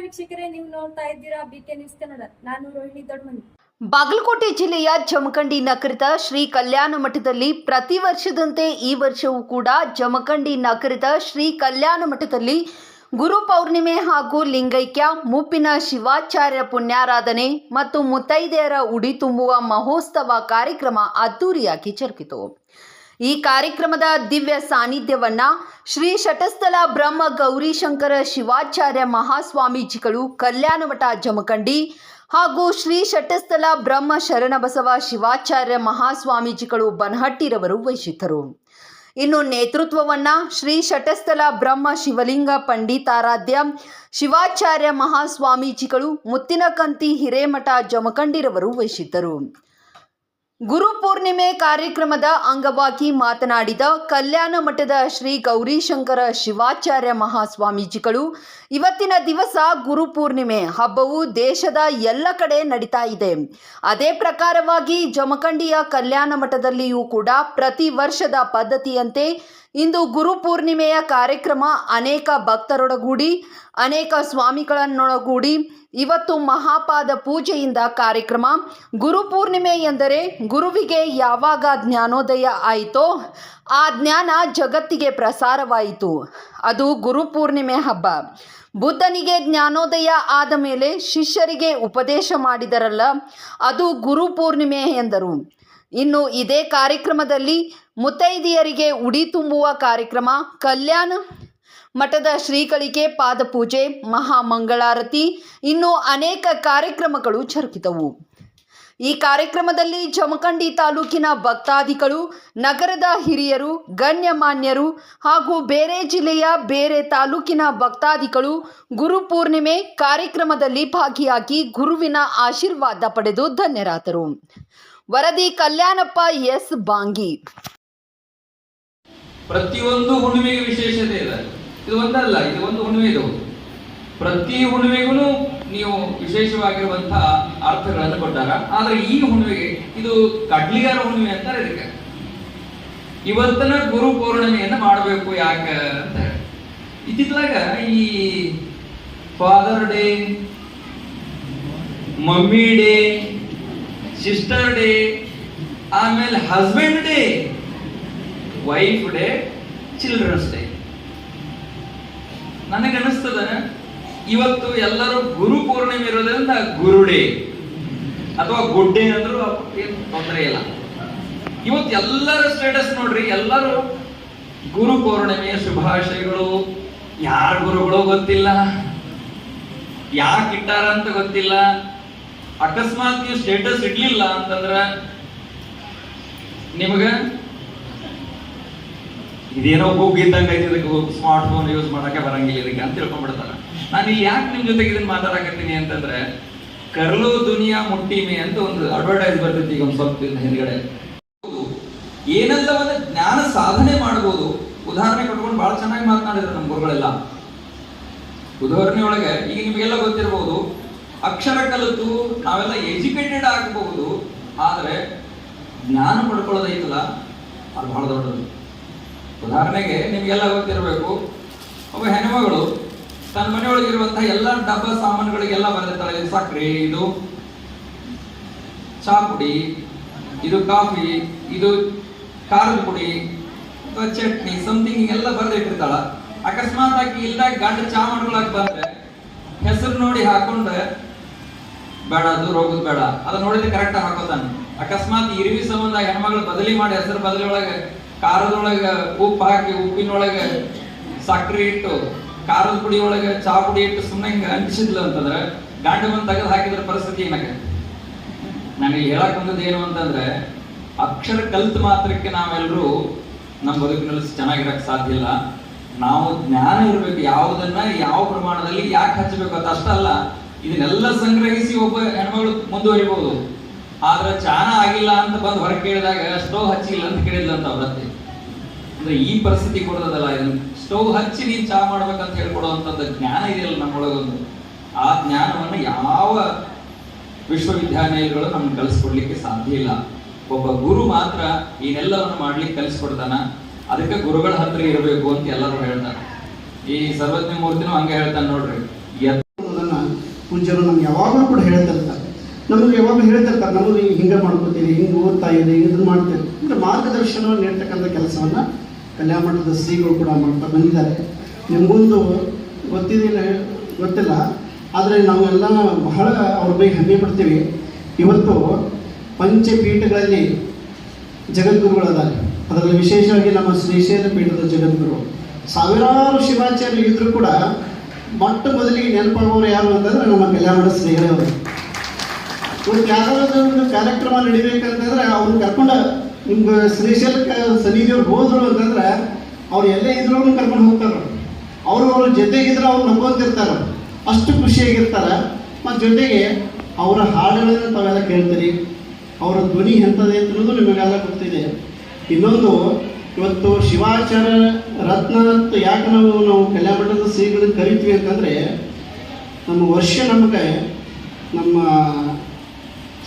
ವೀಕ್ಷಕರೇ, ನೀವು ನೋಡ್ತಾ ಇದ್ದೀರಾ ಬಿಕೆ ನ್ಯೂಸ್ ಕನ್ನಡ. ನಾನು ರೋಹಿಣಿ ದೊಡ್ಡಮನಿ. ಬಾಗಲಕೋಟೆ ಜಿಲ್ಲೆಯ ಜಮಖಂಡಿ ನಗರದ ಶ್ರೀ ಕಲ್ಯಾಣ ಮಠದಲ್ಲಿ ಪ್ರತಿ ವರ್ಷದಂತೆ ಈ ವರ್ಷವೂ ಕೂಡ ಜಮಖಂಡಿ ನಗರದ ಶ್ರೀ ಕಲ್ಯಾಣ ಮಠದಲ್ಲಿ ಗುರು ಪೌರ್ಣಿಮೆ ಹಾಗೂ ಲಿಂಗೈಕ್ಯ ಮುಪ್ಪಿನ ಶಿವಾಚಾರ್ಯ ಪುಣ್ಯಾರಾಧನೆ ಮತ್ತು ಮುತ್ತೈದೆಯರ ಉಡಿ ತುಂಬುವ ಮಹೋತ್ಸವ ಕಾರ್ಯಕ್ರಮ ಅದ್ದೂರಿಯಾಗಿ ಜರುಗಿತು. ಈ ಕಾರ್ಯಕ್ರಮದ ದಿವ್ಯ ಸಾನ್ನಿಧ್ಯವನ್ನ ಶ್ರೀ ಶಟಸ್ಥಲ ಬ್ರಹ್ಮ ಗೌರಿಶಂಕರ ಶಿವಾಚಾರ್ಯ ಮಹಾಸ್ವಾಮೀಜಿಗಳು ಕಲ್ಯಾಣ ಮಠ ಜಮಖಂಡಿ ಹಾಗೂ ಶ್ರೀ ಶಟಸ್ಥಲ ಬ್ರಹ್ಮ ಶರಣಬಸವ ಶಿವಾಚಾರ್ಯ ಮಹಾಸ್ವಾಮೀಜಿಗಳು ಬನಹಟ್ಟಿರವರು ವಹಿಸಿದ್ದರು. ಇನ್ನು ನೇತೃತ್ವವನ್ನು ಶ್ರೀ ಶಟಸ್ಥಲ ಬ್ರಹ್ಮ ಶಿವಲಿಂಗ ಪಂಡಿತಾರಾಧ್ಯ ಶಿವಾಚಾರ್ಯ ಮಹಾಸ್ವಾಮೀಜಿಗಳು ಮುತ್ತಿನಕಂತಿ ಹಿರೇಮಠ ಜಮಖಂಡಿರವರು ವಹಿಸಿದ್ದರು. ಗುರು ಪೂರ್ಣಿಮೆ ಕಾರ್ಯಕ್ರಮದ ಅಂಗವಾಗಿ ಮಾತನಾಡಿದ ಕಲ್ಯಾಣ ಮಠದ ಶ್ರೀ ಗೌರಿಶಂಕರ ಶಿವಾಚಾರ್ಯ ಮಹಾಸ್ವಾಮೀಜಿಗಳು, ಇವತ್ತಿನ ದಿವಸ ಗುರು ಪೂರ್ಣಿಮೆ ಹಬ್ಬವು ದೇಶದ ಎಲ್ಲ ಕಡೆ ನಡೀತಾ ಇದೆ. ಅದೇ ಪ್ರಕಾರವಾಗಿ ಜಮಖಂಡಿಯ ಕಲ್ಯಾಣ ಮಠದಲ್ಲಿಯೂ ಕೂಡ ಪ್ರತಿ ವರ್ಷದ ಪದ್ಧತಿಯಂತೆ ಇಂದು ಗುರು ಪೂರ್ಣಿಮೆಯ ಕಾರ್ಯಕ್ರಮ ಅನೇಕ ಭಕ್ತರೊಡಗೂಡಿ ಅನೇಕ ಸ್ವಾಮಿಗಳನ್ನೊಳಗೂಡಿ ಇವತ್ತು ಮಹಾಪಾದ ಪೂಜೆಯಿಂದ ಕಾರ್ಯಕ್ರಮ. ಗುರು ಪೂರ್ಣಿಮೆ ಎಂದರೆ ಗುರುವಿಗೆ ಯಾವಾಗ ಜ್ಞಾನೋದಯ ಆಯಿತೋ ಆ ಜ್ಞಾನ ಜಗತ್ತಿಗೆ ಪ್ರಸಾರವಾಯಿತು. ಅದು ಗುರು ಪೂರ್ಣಿಮೆ ಹಬ್ಬ. ಬುದ್ಧನಿಗೆ ಜ್ಞಾನೋದಯ ಆದ ಮೇಲೆ ಶಿಷ್ಯರಿಗೆ ಉಪದೇಶ ಮಾಡಿದರಲ್ಲ, ಅದು ಗುರು ಪೂರ್ಣಿಮೆ ಎಂದರು. ಇನ್ನು ಇದೇ ಕಾರ್ಯಕ್ರಮದಲ್ಲಿ ಮುತ್ತೈದೆಯರಿಗೆ ಉಡಿ ತುಂಬುವ ಕಾರ್ಯಕ್ರಮ, ಕಲ್ಯಾಣ ಮಠದ ಶ್ರೀಗಳಿಗೆ ಪಾದಪೂಜೆ, ಮಹಾಮಂಗಳಾರತಿ, ಇನ್ನೂ ಅನೇಕ ಕಾರ್ಯಕ್ರಮಗಳು ಜರುಗಿದವು. ಈ ಕಾರ್ಯಕ್ರಮದಲ್ಲಿ ಜಮಖಂಡಿ ತಾಲೂಕಿನ ಭಕ್ತಾದಿಗಳು, ನಗರದ ಹಿರಿಯರು, ಗಣ್ಯಮಾನ್ಯರು ಹಾಗೂ ಬೇರೆ ಜಿಲ್ಲೆಯ ಬೇರೆ ತಾಲೂಕಿನ ಭಕ್ತಾದಿಗಳು ಗುರು ಪೂರ್ಣಿಮೆ ಕಾರ್ಯಕ್ರಮದಲ್ಲಿ ಭಾಗಿಯಾಗಿ ಗುರುವಿನ ಆಶೀರ್ವಾದ ಪಡೆದು ಧನ್ಯರಾದರು. ವರದಿ ಕಲ್ಯಾಣಪ್ಪ ಎಸ್ ಬಾಂಗಿ. ಪ್ರತಿಯೊಂದು ಹುಣ್ಣಿಮೆಗೆ ವಿಶೇಷತೆ ಇದೆ. ಇದು ಒಂದಲ್ಲ, ಇದು ಒಂದು ಹುಣ್ಣಿಮೆ. ಇದು ಪ್ರತಿ ಹುಣ್ಣಿಮೆಗೂ ನೀವು ವಿಶೇಷವಾಗಿರುವಂತಹ ಅರ್ಥಗಳನ್ನು ಕೊಟ್ಟಾರ. ಆದ್ರೆ ಈ ಹುಣ್ಣಿಮೆಗೆ ಇದು ಕಡ್ಲಿಗಾರ ಹುಣ್ಣಿಮೆ ಅಂತಾರೆ. ಇದಕ್ಕೆ ಇವತ್ತನ ಗುರು ಪೌರ್ಣಿಮೆಯನ್ನ ಮಾಡಬೇಕು ಯಾಕೆ ಅಂತ ಹೇಳಿ ಇತ್ತಿತ್ತಲಾಗ ಈ father day, mummy day, sister day, ಆಮೇಲೆ husband day, wife day, childrens day. ನನಗನ್ನಿಸ್ತದ ಇವತ್ತು ಎಲ್ಲರೂ ಗುರು ಪೂರ್ಣಿಮೆ ಇರೋದ್ರಿಂದ ಗುರು ಡೇ ಅಥವಾ ಗುಡ್ ಡೇ ಅಂದ್ರೂ ಏನು ತೊಂದರೆ ಇಲ್ಲ. ಇವತ್ತು ಎಲ್ಲರ ಸ್ಟೇಟಸ್ ನೋಡ್ರಿ, ಎಲ್ಲರೂ ಗುರು ಪೂರ್ಣಿಮೆಯ ಶುಭಾಶಯಗಳು. ಯಾರ ಗುರುಗಳು ಗೊತ್ತಿಲ್ಲ, ಯಾಕೆ ಇಟ್ಟಾರ ಅಂತ ಗೊತ್ತಿಲ್ಲ. ಅಕಸ್ಮಾತ್ ನೀವು ಸ್ಟೇಟಸ್ ಇಡ್ಲಿಲ್ಲ ಅಂತಂದ್ರ ನಿಮಗ ಇದೇನೋ ಹೋಗಿದ್ದಂಗೆ ಸ್ಮಾರ್ಟ್ ಫೋನ್ ಯೂಸ್ ಮಾಡಕ್ಕೆ ಬರಂಗಿಲ್ಲ ಇದಕ್ಕೆ ಅಂತ ತಿಳ್ಕೊಂಡ್ಬಿಡ್ತಾರ. ನಾನು ಇಲ್ಲಿ ಯಾಕೆ ನಿಮ್ ಜೊತೆಗೆ ಇದನ್ನ ಮಾತಾಡಕತ್ತೀನಿ ಅಂತಂದ್ರೆ, ಕರ್ಲೋ ದುನಿಯಾ ಮುಟ್ಟಿಮೆ ಅಂತ ಒಂದು ಅಡ್ವರ್ಟೈಸ್ ಬರ್ತೈತಿ ಈಗ ಒಂದು ಸ್ವಲ್ಪ ಹಿಂದ್ಗಡೆ. ಏನೆಲ್ಲ ಒಂದು ಜ್ಞಾನ ಸಾಧನೆ ಮಾಡಬಹುದು. ಉದಾಹರಣೆ ಕೊಟ್ಕೊಂಡು ಬಹಳ ಚೆನ್ನಾಗಿ ಮಾತನಾಡಿದ್ರು ನಮ್ಮ ಗುರುಗಳೆಲ್ಲ. ಉದಾಹರಣೆ ಒಳಗೆ ಈಗ ನಿಮಗೆಲ್ಲ ಗೊತ್ತಿರಬಹುದು, ಅಕ್ಷರ ಕಲಿತು ನಾವೆಲ್ಲ ಎಜುಕೇಟೆಡ್ ಆಗಬಹುದು, ಆದ್ರೆ ಜ್ಞಾನ ಪಡ್ಕೊಳ್ಳೋದೈತಲ್ಲ ಅದು ಬಹಳ ದೊಡ್ಡದು. ಉದಾಹರಣೆಗೆ ನಿಮ್ಗೆಲ್ಲ ಗೊತ್ತಿರಬೇಕು, ಒಬ್ಬ ಹೆಣ್ಮಗಳು ತನ್ನ ಮನೆಯೊಳಗಿರುವಂತಹ ಎಲ್ಲ ಡಬ್ಬ ಸಾಮಾನುಗಳಿಗೆಲ್ಲ ಬರೆದಿರ್ತಾಳೆ. ಇದು ಸಕ್ಕರೆ, ಇದು ಚಹಾ ಪುಡಿ, ಇದು ಕಾಫಿ, ಇದು ಖಾರದ ಪುಡಿ ಅಥವಾ ಚಟ್ನಿ, ಸಮಥಿಂಗ್ ಎಲ್ಲ ಬರೆದಿಟ್ಟಿರ್ತಾಳ. ಅಕಸ್ಮಾತ್ ಆಗಿ ಇಲ್ದಾಗ ಗಂಡ ಚಹಾ ಮಾಡ್ಕೊಳಕ್ ಬಂದ್ರೆ ಹೆಸರು ನೋಡಿ ಹಾಕೊಂಡ್ರೆ ಬೇಡ, ಅದು ರೋಗದ್ ಬೇಡ, ಅದನ್ನ ನೋಡಿದ್ರೆ ಕರೆಕ್ಟ್ ಹಾಕೋತಾನೆ. ಅಕಸ್ಮಾತ್ ಇರುವಿ ಸಂಬಂಧ ಹೆಣ್ಮಗಳು ಬದಲಿ ಮಾಡಿ ಹೆಸರು ಬದಲಿ ಒಳಗೆ ಖಾರದೊಳಗ ಉಪ್ಪು ಹಾಕಿ, ಉಪ್ಪಿನೊಳಗೆ ಸಕ್ಕರೆ ಇಟ್ಟು, ಖಾರದ ಪುಡಿ ಒಳಗೆ ಚಹಾ ಪುಡಿ ಇಟ್ಟು ಸುಮ್ಮನೆ ಹಿಂಗೆ ಅಂಟಿಸಿದ್ಲು ಅಂತಂದ್ರೆ ಗಂಡ ಬಂದು ತೆಗೆದು ಹಾಕಿದ್ರ ಪರಿಸ್ಥಿತಿ ಏನಾಗ. ನನಗೆ ಹೇಳಕ್ ಬಂದದ್ದು ಏನು ಅಂತಂದ್ರೆ, ಅಕ್ಷರ ಕಲ್ತ್ ಮಾತ್ರಕ್ಕೆ ನಾವೆಲ್ಲರೂ ನಮ್ಮ ಬದುಕಿನಲ್ಲಿ ಚೆನ್ನಾಗಿರಕ್ ಸಾಧ್ಯ ಇಲ್ಲ. ನಾವು ಜ್ಞಾನ ಇರ್ಬೇಕು, ಯಾವುದನ್ನ ಯಾವ ಪ್ರಮಾಣದಲ್ಲಿ ಯಾಕೆ ಹಚ್ಚಬೇಕು ಅಂತ ಅಷ್ಟಲ್ಲ, ಇದನ್ನೆಲ್ಲ ಸಂಗ್ರಹಿಸಿ ಒಬ್ಬ ಹೆಣ್ಮಗಳು ಮುಂದುವರಿಬಹುದು. ಆದ್ರೆ ಚಾನ ಆಗಿಲ್ಲ ಅಂತ ಬಂದು ಹೊರಗೆ ಕೇಳಿದಾಗ ಸ್ಟೋವ್ ಹಚ್ಚಿಲ್ಲ ಅಂತ ಕೇಳಿಲ್ಲ ಅಂತ ಅವ್ರತ್ತೆ. ಅಂದ್ರೆ ಈ ಪರಿಸ್ಥಿತಿ ಕೊಡೋದಲ್ಲ, ಇದನ್ನ ಸ್ಟೋವ್ ಹಚ್ಚಿ ನೀನ್ ಚಹಾ ಮಾಡ್ಬೇಕಂತ ಹೇಳ್ಕೊಡುವಂಥದ್ದು ಜ್ಞಾನ ಇದೆಯಲ್ಲ ನಮ್ಮೊಳಗೊಂದು. ಆ ಜ್ಞಾನವನ್ನ ಯಾವ ವಿಶ್ವವಿದ್ಯಾನಿಲಯಗಳು ನಮ್ಗೆ ಕಲಿಸ್ಕೊಡ್ಲಿಕ್ಕೆ ಸಾಧ್ಯ ಇಲ್ಲ. ಒಬ್ಬ ಗುರು ಮಾತ್ರ ಈನೆಲ್ಲವನ್ನು ಮಾಡ್ಲಿಕ್ಕೆ ಕಲಿಸ್ಕೊಡ್ತಾನ. ಅದಕ್ಕೆ ಗುರುಗಳ ಹತ್ರ ಇರಬೇಕು ಅಂತ ಎಲ್ಲರೂ ಹೇಳ್ತಾರೆ. ಈ ಸರ್ವಜ್ಞ ಮೂರ್ತಿನೂ ಹಂಗೆ ಹೇಳ್ತಾನೆ ನೋಡ್ರಿ. ಪೂಜ್ಯರು ನಮ್ಗೆ ಯಾವಾಗಲೂ ಕೂಡ ಹೇಳ್ತಿರ್ತಾರೆ, ನಮಗೆ ಯಾವಾಗಲೂ ಹೇಳ್ತಿರ್ತಾರೆ, ನಮಗೆ ಹಿಂಗೆ ಮಾಡ್ಕೋತೀರಿ, ಹಿಂಗೆ ಓದ್ತಾ ಇದೆ, ಇದನ್ನು ಮಾಡ್ತೀರಿ ಅಂದರೆ ಮಾರ್ಗದರ್ಶನವನ್ನು ನೀಡ್ತಕ್ಕಂಥ ಕೆಲಸವನ್ನು ಕಲ್ಯಾಣ ಮಠದ ಶ್ರೀಗಳು ಕೂಡ ಮಾಡ್ತಾ ಬಂದಿದ್ದಾರೆ. ನಿಮಗೊಂದು ಗೊತ್ತಿಲ್ಲ, ಆದರೆ ನಾವೆಲ್ಲ ಬಹಳ ಅವ್ರ ಬಗ್ಗೆ ಹೆಮ್ಮೆ ಪಡ್ತೀವಿ. ಇವತ್ತು ಪಂಚಪೀಠಗಳಲ್ಲಿ ಜಗದ್ಗುರುಗಳದಾರೆ, ಅದರಲ್ಲಿ ವಿಶೇಷವಾಗಿ ನಮ್ಮ ಶ್ರೀಶೈಲ ಪೀಠದ ಜಗದ್ಗುರು. ಸಾವಿರಾರು ಶಿವಾಚಾರ್ಯರು ಇದ್ದರೂ ಕೂಡ ಮೊಟ್ಟ ಮೊದಲಿಗೆ ನೆನಪಾಗುವವರು ಯಾರು ಅಂತಂದರೆ ನಮ್ಮ ಕಲ್ಯಾಣ ಮಠದ ಶ್ರೀಗಳೇ ಅವರು. ಇವತ್ತು ಯಾವ್ದಾದ್ರು ಒಂದು ಕಾರ್ಯಕ್ರಮ ನಡಿಬೇಕಂತಂದ್ರೆ ಅವ್ರನ್ನ ಕರ್ಕೊಂಡು ನಿಮ್ಗೆ ಶ್ರೀಶೈಲಕ್ಕೆ ಸನ್ನಿಧಿಯವ್ರು ಹೋದ್ರು ಅಂತಂದ್ರೆ ಅವ್ರು ಎಲ್ಲೇ ಇದ್ರು ಕರ್ಕೊಂಡು ಹೋಗ್ತಾರೆ. ಅವ್ರ ಜೊತೆಗಿದ್ರೆ ಅವ್ರು ನಂಬೋತಿರ್ತಾರೆ, ಅಷ್ಟು ಖುಷಿಯಾಗಿರ್ತಾರೆ. ಮತ್ತು ಜೊತೆಗೆ ಅವರ ಹಾಡುಗಳನ್ನು ತಾವೆಲ್ಲ ಕೇಳ್ತೀರಿ, ಅವರ ಧ್ವನಿ ಎಂಥದ್ದು ಅನ್ನೋದು ನಿಮಗೆಲ್ಲ ಗೊತ್ತಿದೆ. ಇನ್ನೊಂದು, ಇವತ್ತು ಶಿವಾಚಾರ್ಯ ರತ್ನ ಅಂತ ಯಾಕೆ ನಾವು ಕಲ್ಯಾಣ ಮಠದ ಶ್ರೀಗಳನ್ನು ಕರಿತೀವಿ ಅಂತಂದರೆ, ನಮ್ಮ ವರ್ಷ ನಮಗೆ ನಮ್ಮ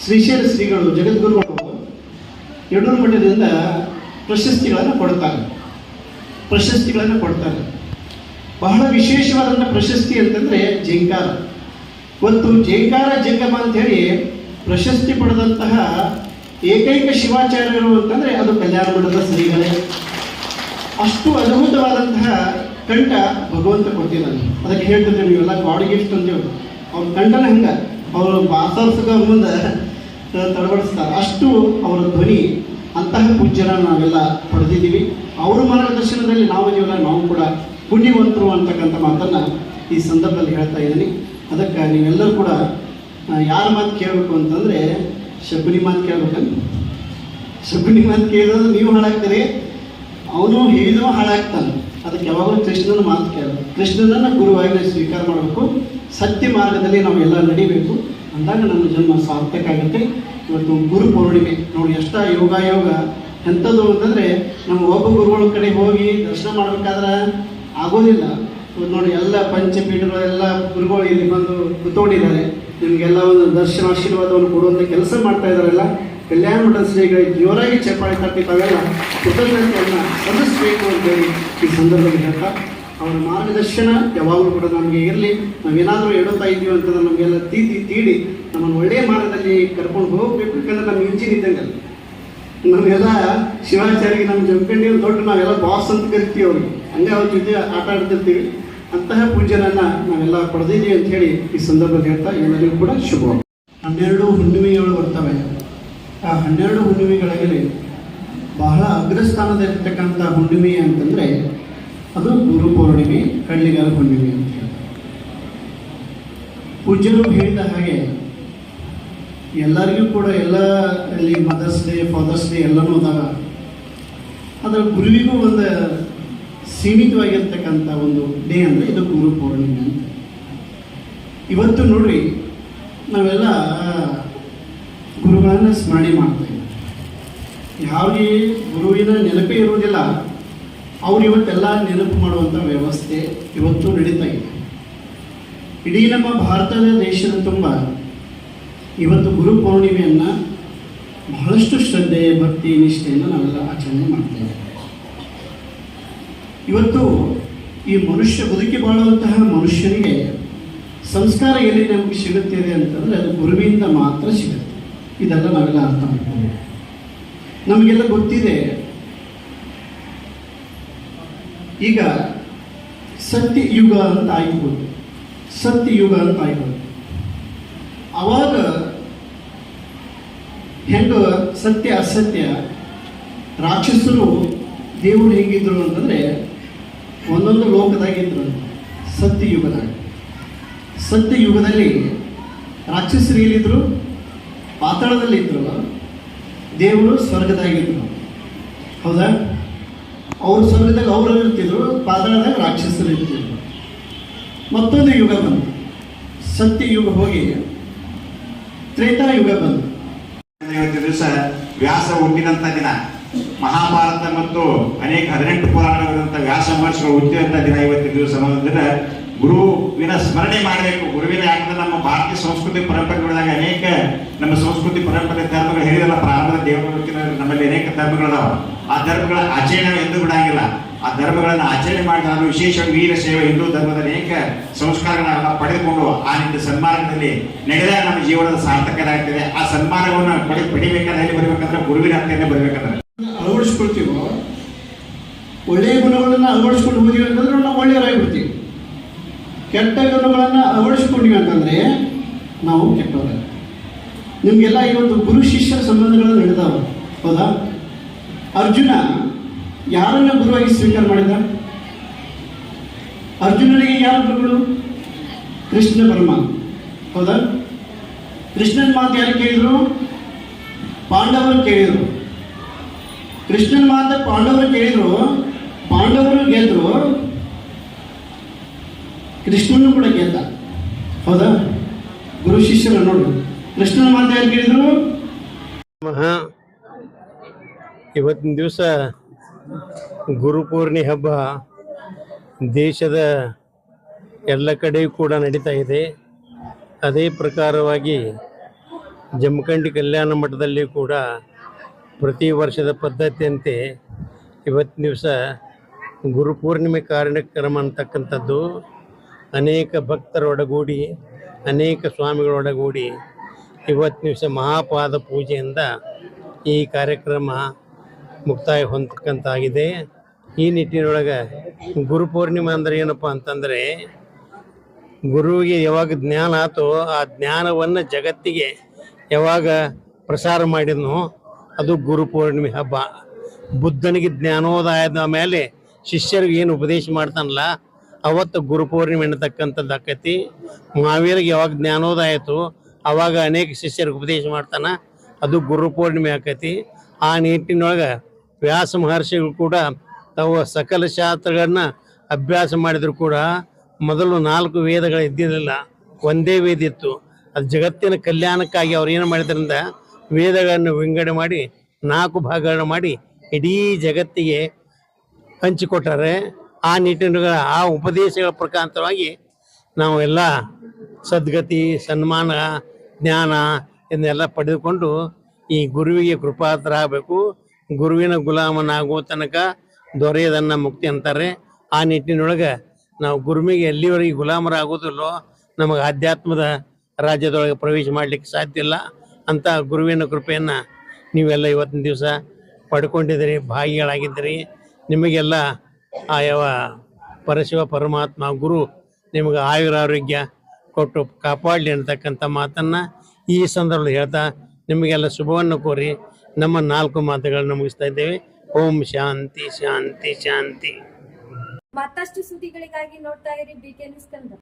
ಶ್ರೀಶೈಲ ಶ್ರೀಗಳು ಜಗದ್ಗುರುಗಳು ಯಡೂರು ಮಠದಿಂದ ಪ್ರಶಸ್ತಿಗಳನ್ನು ಕೊಡ್ತಾರೆ. ಬಹಳ ವಿಶೇಷವಾದಂಥ ಪ್ರಶಸ್ತಿ ಅಂತಂದರೆ ಜೈಕಾರ. ಇವತ್ತು ಜೈಕಾರ ಜಂಗಮ ಅಂಥೇಳಿ ಪ್ರಶಸ್ತಿ ಪಡೆದಂತಹ ಏಕೈಕ ಶಿವಾಚಾರ್ಯರು ಅಂತಂದರೆ ಅದು ಕಲ್ಯಾಣ ಮಠದ ಶ್ರೀಗಳೇ. ಅಷ್ಟು ಅದ್ಭುತವಾದಂತಹ ಕಂಠ ಭಗವಂತ ಕೊಟ್ಟಿದ್ದಾನೆ. ಅದಕ್ಕೆ ಹೇಳ್ತಿದ್ದೆ ನೀವೆಲ್ಲ ಗಾಡ್ ಗಿಫ್ಟ್ ಅಂತೇಳಿ. ಅವ್ರ ಕಂಠನ ಹಂಗೆ ಅವರು ಮಾತಾಡ್ಸಕ ಮುಂದೆ ತಡಬಡಿಸ್ತಾರೆ, ಅಷ್ಟು ಅವರ ಧ್ವನಿ. ಅಂತಹ ಪೂಜ್ಯರ ನಾವೆಲ್ಲ ಪಡೆದಿದ್ದೀವಿ. ಅವರ ಮಾರ್ಗದರ್ಶನದಲ್ಲಿ ನಾವು ಕೂಡ ಪುಣ್ಯವಂತರು ಅಂತಕ್ಕಂಥ ಮಾತನ್ನು ಈ ಸಂದರ್ಭದಲ್ಲಿ ಹೇಳ್ತಾ ಇದ್ದೀನಿ. ಅದಕ್ಕೆ ನೀವೆಲ್ಲರೂ ಕೂಡ ಯಾರ ಮಾತು ಕೇಳಬೇಕು ಅಂತಂದರೆ ಶಕುನಿ ಮಾತು ಕೇಳ್ಬೇಕಂತ. ಶಕುನಿ ಮಾತು ಕೇಳಿದ್ರೆ ನೀವು ಹಾಳಾಗ್ತೀರಿ, ಅವನು ಹೇಳಿದವ ಹಾಳಾಗ್ತಾನೆ. ಅದಕ್ಕೆ ಯಾವಾಗಲೂ ಕೃಷ್ಣನ ಮಾತು ಕೇಳಬೇಕು, ಕೃಷ್ಣನನ್ನು ಗುರುವಾಗಿ ನಾವು ಸ್ವೀಕಾರ ಮಾಡಬೇಕು, ಸತ್ಯ ಮಾರ್ಗದಲ್ಲಿ ನಾವೆಲ್ಲ ನಡಿಬೇಕು. ಅಂದಾಗ ನಮ್ಮ ಜನ್ಮ ಸಾರ್ಥಕ ಆಗುತ್ತೆ. ಇವತ್ತು ಗುರು ಪೌರ್ಣಿಮೆ ನೋಡಿ, ಎಷ್ಟ ಯೋಗ ಎಂಥದ್ದು ಅಂತಂದರೆ ನಮ್ಮ ಒಬ್ಬ ಗುರುಗಳ ಕಡೆ ಹೋಗಿ ದರ್ಶನ ಮಾಡಬೇಕಾದ್ರೆ ಆಗೋದಿಲ್ಲ. ನೋಡಿ, ಎಲ್ಲ ಪಂಚಪೀಠಗಳೆಲ್ಲ ಗುರುಗಳು ಇಲ್ಲಿ ಬಂದು ಕೂತ್ಕೊಂಡಿದ್ದಾರೆ. ನಿಮಗೆಲ್ಲ ಒಂದು ದರ್ಶನ ಆಶೀರ್ವಾದವನ್ನು ಕೊಡುವಂಥ ಕೆಲಸ ಮಾಡ್ತಾ ಇದ್ದಾರಲ್ಲ. ಕಲ್ಯಾಣ ಮಠದ ಶ್ರೀಗಳಿಗೆ ಜೋರಾಗಿ ಚಪ್ಪಾಳೆ ತಟ್ಟಿ ತಾವೆಲ್ಲ ಕೃತಜ್ಞತೆಯನ್ನು ಸಲ್ಲಿಸಬೇಕು ಅಂತೇಳಿ ಈ ಸಂದರ್ಭದಲ್ಲಿ ಹೇಳ್ತಾ, ಅವರ ಮಾರ್ಗದರ್ಶನ ಯಾವಾಗಲೂ ಕೂಡ ನಮಗೆ ಇರಲಿ. ನಾವೇನಾದರೂ ಎಡುತ್ತಾ ಇದ್ದೀವಿ ಅಂತಂದ್ರೆ ನಮಗೆಲ್ಲ ತೀಡಿ ನಮ್ಮನ್ನು ಒಳ್ಳೆಯ ಮಾರ್ಗದಲ್ಲಿ ಕರ್ಕೊಂಡು ಹೋಗಬೇಕು. ಯಾಕಂದ್ರೆ ನಮ್ಮ ಇಂಜಿನ್ ಇದ್ದಂಗೆ ನಾವೆಲ್ಲ ಶಿವಾಚಾರ್ಯಗೆ ನಮ್ಮ ಜಮಖಂಡಿ ಒಂದು ದೊಡ್ಡ ನಾವೆಲ್ಲ ಬಾಸ್ ಅಂತ ಕರಿತೀವಿ ಅವ್ರಿಗೆ. ಹಂಗೆ ಅವ್ರ ಜೊತೆ ಆಟ ಆಡ್ತಿರ್ತೀವಿ. ಅಂತಹ ಪೂಜೆಯನ್ನು ನಾವೆಲ್ಲ ಪಡೆದಿದ್ದೀವಿ ಅಂತ ಹೇಳಿ ಈ ಸಂದರ್ಭದಲ್ಲಿ ಹೇಳ್ತಾ ಎಲ್ಲರಿಗೂ ಕೂಡ ಶುಭ. 12 ಹುಣ್ಣಿಮೆಗಳು ಬರ್ತವೆ. ಆ 12 ಹುಣ್ಣಿಮೆಗಳಲ್ಲಿ ಬಹಳ ಅಗ್ರಸ್ಥಾನದಲ್ಲಿರ್ತಕ್ಕಂಥ ಹುಣ್ಣಿಮೆ ಅಂತಂದರೆ ಅದು ಗುರು ಪೌರ್ಣಿಮೆ, ಕಳ್ಳಿಗಾಲ ಹುಣ್ಣಿಮೆ ಅಂತ ಹೇಳ್ತಾರೆ. ಪೂಜ್ಯರು ಹೇಳಿದ ಹಾಗೆ ಎಲ್ಲರಿಗೂ ಕೂಡ ಎಲ್ಲ ಅಲ್ಲಿ ಮದರ್ಸ್ ಡೇ, ಫಾದರ್ಸ್ ಡೇ ಎಲ್ಲನೂ ಅದಾವ. ಅದರ ಗುರುವಿಗೂ ಒಂದು ಸೀಮಿತವಾಗಿರ್ತಕ್ಕಂಥ ಒಂದು ಡೇ ಅಂದರೆ ಇದು ಗುರು ಪೌರ್ಣಿಮೆ ಅಂತ. ಇವತ್ತು ನೋಡ್ರಿ, ನಾವೆಲ್ಲ ಗುರುಗಳನ್ನು ಸ್ಮರಣೆ ಮಾಡ್ತೇವೆ. ಯಾವುದೇ ಗುರುವಿನ ನೆನಪೇ ಇರುವುದಿಲ್ಲ, ಅವ್ರು ಇವತ್ತೆಲ್ಲ ನೆನಪು ಮಾಡುವಂಥ ವ್ಯವಸ್ಥೆ ಇವತ್ತು ನಡೀತಾ ಇದೆ. ಇಡೀ ನಮ್ಮ ಭಾರತದ ದೇಶದ ತುಂಬ ಇವತ್ತು ಗುರು ಪೌರ್ಣಿಮೆಯನ್ನು ಬಹಳಷ್ಟು ಶ್ರದ್ಧೆ, ಭಕ್ತಿ, ನಿಷ್ಠೆಯನ್ನು ನಾವೆಲ್ಲ ಆಚರಣೆ ಮಾಡ್ತೇವೆ. ಇವತ್ತು ಈ ಮನುಷ್ಯ ಬದುಕಿ ಬಾಳುವಂತಹ ಮನುಷ್ಯನಿಗೆ ಸಂಸ್ಕಾರ ಎಲ್ಲಿ ನಮಗೆ ಸಿಗುತ್ತಿದೆ ಅಂತಂದರೆ ಅದು ಗುರುವಿಂದ ಮಾತ್ರ ಸಿಗುತ್ತೆ. ಇದೆಲ್ಲ ನಾವೆಲ್ಲ ಅರ್ಥ ಮಾಡ್ತೀವಿ. ನಮಗೆಲ್ಲ ಗೊತ್ತಿದೆ, ಈಗ ಸತ್ಯಯುಗ ಅಂತ ಆಯ್ಬೋದು, ಸತ್ಯಯುಗ ಅಂತ ಆಯ್ಬೋದು. ಆವಾಗ ಹೆಂಗ ಸತ್ಯ ಅಸತ್ಯ, ರಾಕ್ಷಸರು ದೇವರು ಹೇಗಿದ್ರು ಅಂತಂದರೆ ಒಂದೊಂದು ಲೋಕದಾಗಿದ್ರು. ಸತ್ಯಯುಗದಲ್ಲಿ ರಾಕ್ಷಸರು ಎಲ್ಲಿದ್ರು? ಪಾತಾಳದಲ್ಲಿದ್ದರು. ದೇವರು ಸ್ವರ್ಗದಾಗಿದ್ರು. ಹೌದಾ? ಅವ್ರು ಸ್ವರ್ಗದಾಗ ಅವರು ಇರ್ತಿದ್ರು, ಪಾತಾಳದಾಗ ರಾಕ್ಷಸರು ಇರ್ತಿದ್ರು. ಮತ್ತೊಂದು ಯುಗ ಬಂತು, ಸತ್ಯಯುಗ ಹೋಗಿ ತ್ರೇತಾಯುಗ ಬಂತು. ಇವತ್ತು ದಿವಸ ವ್ಯಾಸ ಹುಟ್ಟಿದಂಥ ದಿನ, ಮಹಾಭಾರತ ಮತ್ತು ಅನೇಕ 18 ಪುರಾಣಗಳಿರುವಂಥ ವ್ಯಾಸ ಮಹರ್ಷಿಗಳು ಹುಟ್ಟಿದಂಥ ದಿನ ಇವತ್ತಿನ ದಿವಸ. ಅನ್ನೋದ್ರಿಂದ ಗುರುವಿನ ಸ್ಮರಣೆ ಮಾಡಬೇಕು. ಗುರುವಿನ ಯಾಕಂದ್ರೆ ನಮ್ಮ ಭಾರತೀಯ ಸಂಸ್ಕೃತಿ ಪರಂಪರೆಗಳಾಗ ಅನೇಕ ನಮ್ಮ ಸಂಸ್ಕೃತಿ ಪರಂಪರೆ ಧರ್ಮಗಳು ಹೇಳಿದಲ್ಲ, ಪ್ರಾರಂಭದ ದೇವರ ನಮ್ಮಲ್ಲಿ ಅನೇಕ ಧರ್ಮಗಳದಾವ. ಆ ಧರ್ಮಗಳ ಆಚರಣೆ ಎಂದು ಬಿಡಂಗಿಲ್ಲ. ಆ ಧರ್ಮಗಳನ್ನು ಆಚರಣೆ ಮಾಡಿ ನಾನು ವಿಶೇಷವಾಗಿ ವೀರ ಸೇವೆ ಹಿಂದೂ ಧರ್ಮದ ಅನೇಕ ಸಂಸ್ಕಾರಗಳನ್ನ ಪಡೆದುಕೊಂಡು ಆ ನಿಟ್ಟಿನ ಸನ್ಮಾನದಲ್ಲಿ ನಡೆದಾಗ ನಮ್ಮ ಜೀವನದ ಸಾರ್ಥಕರಾಗ್ತದೆ. ಆ ಸನ್ಮಾನವನ್ನು ಪಡಿಬೇಕಾದ್ರೆ ಎಲ್ಲಿ ಬರಬೇಕಂದ್ರೆ ಗುರುವಿನ ಹತ್ತಿರನೇ ಬರಬೇಕಂದ್ರೆ ಅಳವಡಿಸ್ಕೊಳ್ತೀವೋ, ಒಳ್ಳೆಯ ಗುಣಗಳನ್ನು ಅಳವಡಿಸ್ಕೊಂಡು ಹೋದಿವಿ ಅಂತಂದ್ರೆ ನಾವು ಒಳ್ಳೆಯವರಾಗಿಬಿಡ್ತೀವಿ. ಕೆಟ್ಟ ಗುಣಗಳನ್ನು ಅಳವಡಿಸ್ಕೊಂಡಿವಿ ಅಂತಂದರೆ ನಾವು ಕೆಟ್ಟವರ. ನಿಮಗೆಲ್ಲ ಇವತ್ತು ಗುರು ಶಿಷ್ಯರ ಸಂಬಂಧಗಳು ನಡೆದಾವ, ಹೌದಾ? ಅರ್ಜುನ ಯಾರನ್ನ ಗುರುವಾಗಿ ಸ್ವೀಕಾರ ಮಾಡಿದ? ಅರ್ಜುನನಿಗೆ ಯಾರು ಗುರುಗಳು? ಕೃಷ್ಣ ಪರಮಾತ್ಮ, ಹೌದಾ? ಕೃಷ್ಣನ ಮಾತು ಯಾರು ಕೇಳಿದ್ರು? ಪಾಂಡವರು ಕೇಳಿದರು. ಕೃಷ್ಣನ ಮಾತು ಪಾಂಡವರು ಕೇಳಿದ್ರು, ಪಾಂಡವರು ಗೆದ್ರು, ಕೃಷ್ಣನು ಕೂಡ ಗೆದ್ದ, ಹೌದಾ? ಗುರು ಶಿಷ್ಯರ ನೋಡು, ಕೃಷ್ಣನ ಮಾತು ಯಾರು ಕೇಳಿದ್ರು? ಇವತ್ತಿನ ದಿವಸ ಗುರುಪೂರ್ಣಿ ಹಬ್ಬ ದೇಶದ ಎಲ್ಲ ಕಡೆಯೂ ಕೂಡ ನಡೀತಾ ಇದೆ. ಅದೇ ಪ್ರಕಾರವಾಗಿ ಜಮಖಂಡಿ ಕಲ್ಯಾಣ ಮಠದಲ್ಲಿ ಕೂಡ ಪ್ರತಿ ವರ್ಷದ ಪದ್ಧತಿಯಂತೆ ಇವತ್ತಿನ ದಿವಸ ಗುರುಪೂರ್ಣಿಮೆ ಕಾರ್ಯಕ್ರಮ ಅಂತಕ್ಕಂಥದ್ದು ಅನೇಕ ಭಕ್ತರೊಡಗೂಡಿ, ಅನೇಕ ಸ್ವಾಮಿಗಳೊಡಗೂಡಿ ಇವತ್ತಿನ ದಿವಸ ಮಹಾಪಾದ ಪೂಜೆಯಿಂದ ಈ ಕಾರ್ಯಕ್ರಮ ಮುಕ್ತಾಯ ಹೊಂದಕ್ಕಂತಾಗಿದೆ. ಈ ನಿಟ್ಟಿನೊಳಗೆ ಗುರುಪೂರ್ಣಿಮೆ ಅಂದರೆ ಏನಪ್ಪ ಅಂತಂದರೆ, ಗುರುವಿಗೆ ಯಾವಾಗ ಜ್ಞಾನ ಆತೋ ಆ ಜ್ಞಾನವನ್ನು ಜಗತ್ತಿಗೆ ಯಾವಾಗ ಪ್ರಸಾರ ಮಾಡಿದ್ನೋ ಅದು ಗುರುಪೂರ್ಣಿಮೆ ಹಬ್ಬ. ಬುದ್ಧನಿಗೆ ಜ್ಞಾನೋದಯದ ಮೇಲೆ ಶಿಷ್ಯರಿಗೆ ಏನು ಉಪದೇಶ ಮಾಡ್ತಾನಲ್ಲ ಅವತ್ತು ಗುರುಪೂರ್ಣಿಮೆ ಅನ್ನತಕ್ಕಂಥದ್ದು ಆಕೈತಿ. ಮಹಾವೀರಿಗೆ ಯಾವಾಗ ಜ್ಞಾನೋದಯ ಆಯಿತು ಆವಾಗ ಅನೇಕ ಶಿಷ್ಯರಿಗೆ ಉಪದೇಶ ಮಾಡ್ತಾನೆ, ಅದು ಗುರುಪೂರ್ಣಿಮೆ ಆಕೈತಿ. ಆ ನಿಟ್ಟಿನೊಳಗೆ ವ್ಯಾಸ ಮಹರ್ಷಿಗಳು ಕೂಡ ತಾವು ಸಕಲ ಶಾಸ್ತ್ರಗಳನ್ನ ಅಭ್ಯಾಸ ಮಾಡಿದ್ರು ಕೂಡ ಮೊದಲು 4 ವೇದಗಳು ಇದ್ದಿರಲಿಲ್ಲ, ಒಂದೇ ವೇದ ಇತ್ತು. ಅದು ಜಗತ್ತಿನ ಕಲ್ಯಾಣಕ್ಕಾಗಿ ಅವ್ರು ಏನು ಮಾಡಿದ್ರಿಂದ ವೇದಗಳನ್ನು ವಿಂಗಡಣೆ ಮಾಡಿ 4 ಭಾಗಗಳನ್ನು ಮಾಡಿ ಇಡೀ ಜಗತ್ತಿಗೆ ಹಂಚಿಕೊಟ್ಟಾರೆ. ಆ ನಿಟ್ಟಿನ ಆ ಉಪದೇಶಗಳ ಪ್ರಕಾರವಾಗಿ ನಾವು ಎಲ್ಲ ಸದ್ಗತಿ, ಸನ್ಮಾನ, ಜ್ಞಾನ ಇದನ್ನೆಲ್ಲ ಪಡೆದುಕೊಂಡು ಈ ಗುರುವಿಗೆ ಕೃಪಾತ್ರ ಆಗಬೇಕು. ಗುರುವಿನ ಗುಲಾಮನಾಗುವ ತನಕ ದೊರೆಯದನ್ನ ಮುಕ್ತಿ ಅಂತಾರೆ. ಆ ನಿಟ್ಟಿನೊಳಗೆ ನಾವು ಗುರುವಿಗೆ ಎಲ್ಲಿವರೆಗೆ ಗುಲಾಮರಾಗೋದಿಲ್ಲೋ ನಮಗೆ ಆಧ್ಯಾತ್ಮದ ರಾಜ್ಯದೊಳಗೆ ಪ್ರವೇಶ ಮಾಡಲಿಕ್ಕೆ ಸಾಧ್ಯ ಇಲ್ಲ. ಅಂತ ಗುರುವಿನ ಕೃಪೆಯನ್ನು ನೀವೆಲ್ಲ ಇವತ್ತಿನ ದಿವಸ ಪಡ್ಕೊಂಡಿದ್ದೀರಿ, ಭಾಗಿಗಳಾಗಿದ್ದೀರಿ. ನಿಮಗೆಲ್ಲ ಆಯವ ಪರಶಿವ ಪರಮಾತ್ಮ ಗುರು ನಿಮಗೆ ಆಯುರಾರೋಗ್ಯ ಕೊಟ್ಟು ಕಾಪಾಡಲಿ ಅಂತಕ್ಕಂಥ ಮಾತನ್ನು ಈ ಸಂದರ್ಭದಲ್ಲಿ ಹೇಳ್ತಾ ನಿಮಗೆಲ್ಲ ಶುಭವನ್ನು ಕೋರಿ ನಮ್ಮ 4 ಮಾತುಗಳನ್ನು ಮುಗಿಸ್ತಾ ಇದ್ದೇವೆ. ಓಂ ಶಾಂತಿ ಶಾಂತಿ ಶಾಂತಿ. ಮತ್ತಷ್ಟು ಸುದ್ದಿಗಳಿಗಾಗಿ ನೋಡ್ತಾ ಇರಿ BK ನ್ಯೂಸ್ ಕನ್ನಡ.